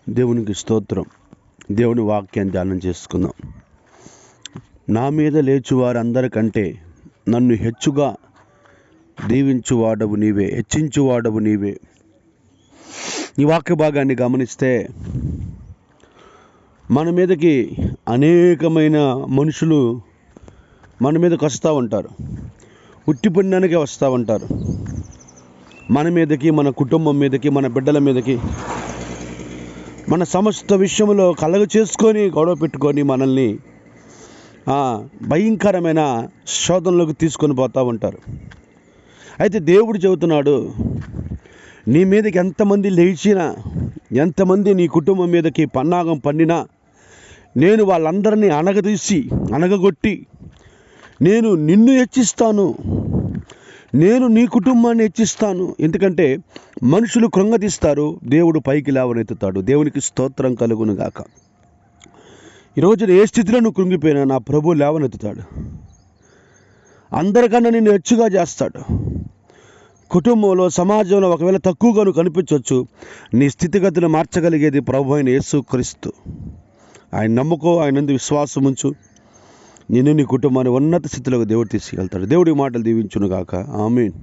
దేవునికి స్తోత్రం. దేవుని వాక్యాన్ని ధ్యానం చేసుకుందాం. నా మీద లేచువారందరికంటే నన్ను హెచ్చుగా దీవించువాడవు నీవే, హెచ్చించువాడవు నీవే. ఈ వాక్య భాగాన్ని గమనిస్తే మన మీదకి అనేకమైన మనుషులు మన మీదకి వస్తూ ఉంటారు, ఉట్టిపడినానికే వస్తూ ఉంటారు. మన మీదకి, మన కుటుంబం మీదకి, మన బిడ్డల మీదకి, మన సమస్త విషయంలో కలగ చేసుకొని గొడవ పెట్టుకొని మనల్ని భయంకరమైన శోధనలోకి తీసుకొని పోతూ ఉంటారు. అయితే దేవుడు చెబుతున్నాడు, నీ మీదకి ఎంతమంది లేచినా, ఎంతమంది నీ కుటుంబం మీదకి పన్నాగం పన్నినా నేను వాళ్ళందరినీ అనగగొట్టి నేను నిన్ను హెచ్చిస్తాను, నేను నీ కుటుంబాన్ని హెచ్చిస్తాను. ఎందుకంటే మనుషులు కృంగతీస్తారు, దేవుడు పైకి లేవనెత్తుతాడు. దేవునికి స్తోత్రం కలుగును గాక. ఈరోజు ఏ స్థితిలో నువ్వు కృంగిపోయినా నా ప్రభు లేవనెత్తుతాడు. అందరికన్నా నిన్ను హెచ్చుగా చేస్తాడు. కుటుంబంలో, సమాజంలో ఒకవేళ తక్కువగా నువ్వు కనిపించవచ్చు, నీ స్థితిగతులు మార్చగలిగేది ప్రభు అయిన యేసుక్రీస్తు. ఆయన నమ్ముకో, ఆయన నందు విశ్వాసం ఉంచు. నిన్ను, నీ కుటుంబాన్ని ఉన్నత స్థితిలోకి దేవుడు తీసుకెళ్తాడు. దేవుడి మాటలు దీవించును గాక. ఆమేన్.